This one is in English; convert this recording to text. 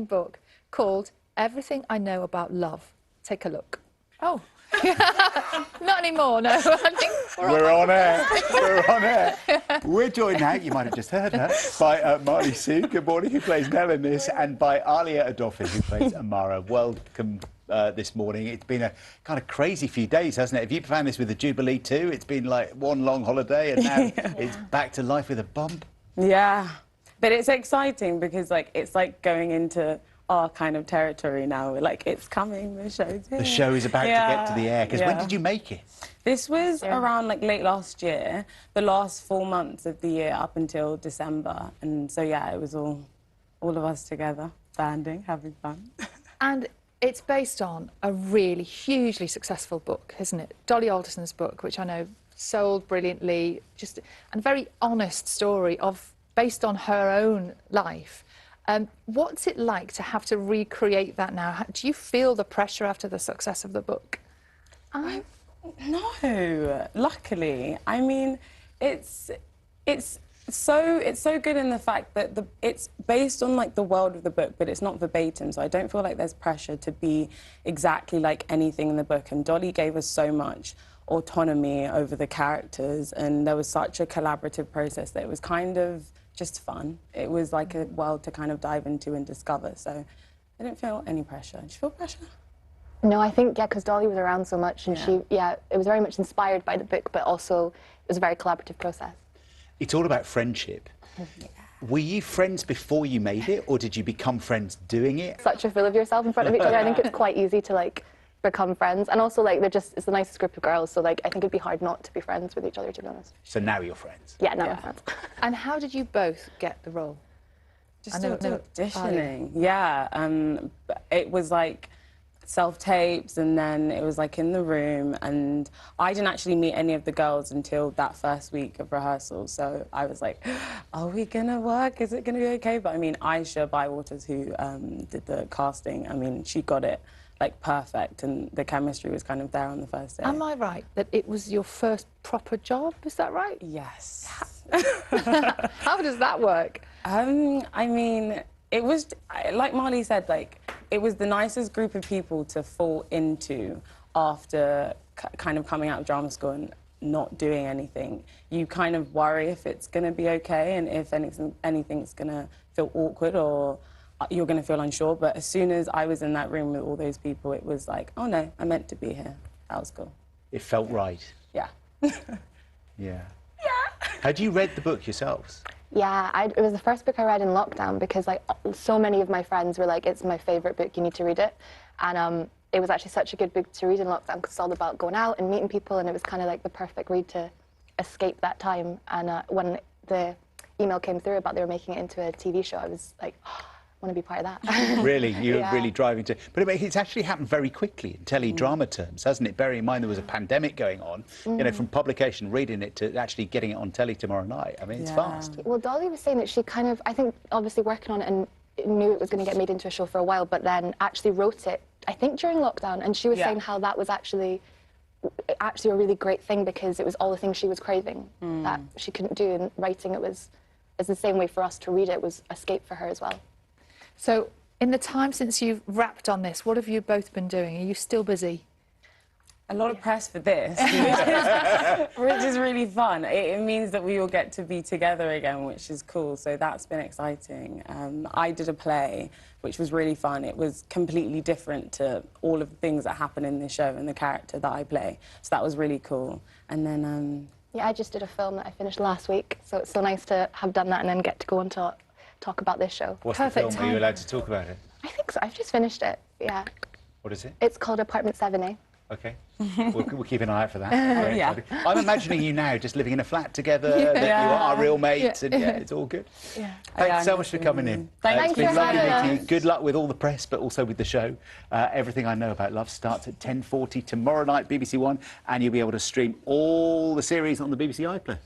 book called Everything I Know About Love. Take a look. Oh. Not anymore, no. I think we're on air. We're on air. We're joined now, you might have just heard her, by Marley Sue, good morning, who plays Nell in this, and by Alia Adolphe, who plays Amara. Welcome this morning. It's been a kind of crazy few days, hasn't it? Have you found this with the Jubilee too? It's been like one long holiday and now it's back to life with a bump. Yeah, but it's exciting because it's like going into our kind of territory now. Like, it's coming, the show's here. The show is about to get to the air, because when did you make it? This was around late last year, the last 4 months of the year up until December. And so, yeah, it was all of us together, banding, having fun. And it's based on a really hugely successful book, isn't it? Dolly Alderson's book, which I know sold brilliantly, and a very honest story based on her own life. What's it like to have to recreate that now? Do you feel the pressure after the success of the book? No, luckily. I mean, it's so good in the fact that it's based on the world of the book, but it's not verbatim, so I don't feel like there's pressure to be exactly like anything in the book. And Dolly gave us so much autonomy over the characters, and there was such a collaborative process that it was kind of just fun. It was like a world to kind of dive into and discover, so I didn't feel any pressure. Did you feel pressure? No, I think, because Dolly was around so much, and it was very much inspired by the book, but also it was a very collaborative process. It's all about friendship. Yeah. Were you friends before you made it, or did you become friends doing it? Such a full of yourself in front of each other. I think it's quite easy to become friends, and also it's the nicest group of girls, so I think it'd be hard not to be friends with each other, to be honest. So now you're friends? Yeah, now we're friends. And how did you both get the role? Just auditioning. Yeah, it was self-tapes, and then it was in the room, and I didn't actually meet any of the girls until that first week of rehearsal, so I was like, are we gonna work? Is it gonna be okay? But I mean, Aisha Bywaters, who did the casting, I mean, she got it perfect, and the chemistry was kind of there on the first day. Am I right that it was your first proper job? Is that right? Yes. How does that work? I mean, it was, like Marley said, it was the nicest group of people to fall into after kind of coming out of drama school and not doing anything. You kind of worry if it's going to be okay and if anything's going to feel awkward or you're going to feel unsure. But as soon as I was in that room with all those people, it was like, oh no, I meant to be here. That was cool. It felt right. Yeah. Yeah. Had you read the book yourselves? Yeah, it was the first book I read in lockdown because so many of my friends were like, it's my favourite book, you need to read it. And it was actually such a good book to read in lockdown because it's all about going out and meeting people, and it was kind of the perfect read to escape that time. And when the email came through about they were making it into a TV show, I was like, oh, I want to be part of that. Really? You were really driving to... But it's actually happened very quickly in teledrama terms, hasn't it? Bearing in mind there was a pandemic going on, you know, from publication, reading it, to actually getting it on telly tomorrow night. I mean, it's fast. Well, Dolly was saying that she kind of, I think, obviously working on it and knew it was going to get made into a show for a while, but then actually wrote it, I think, during lockdown, and she was saying how that was actually a really great thing because it was all the things she was craving that she couldn't do, and writing it's the same way for us to read it was escape for her as well. So, in the time since you've wrapped on this, what have you both been doing? Are you still busy? A lot of press for this, which is really fun. It means that we all get to be together again, which is cool, so that's been exciting. I did a play, which was really fun. It was completely different to all of the things that happen in this show and the character that I play, so that was really cool. And then... Yeah, I just did a film that I finished last week, so it's so nice to have done that and then get to go on to talk about this show. What's the film? Are you allowed to talk about it? I think so. I've just finished it, yeah. What is it? It's called Apartment 7A. OK. We'll keep an eye out for that. Yeah. I'm imagining you now just living in a flat together, that you are real mates, and it's all good. Yeah. Thanks so much for coming in. Thanks it's been for lovely having meeting you. Good luck with all the press, but also with the show. Everything I Know About Love starts at 10:40 tomorrow night, BBC One, and you'll be able to stream all the series on the BBC iPlayer.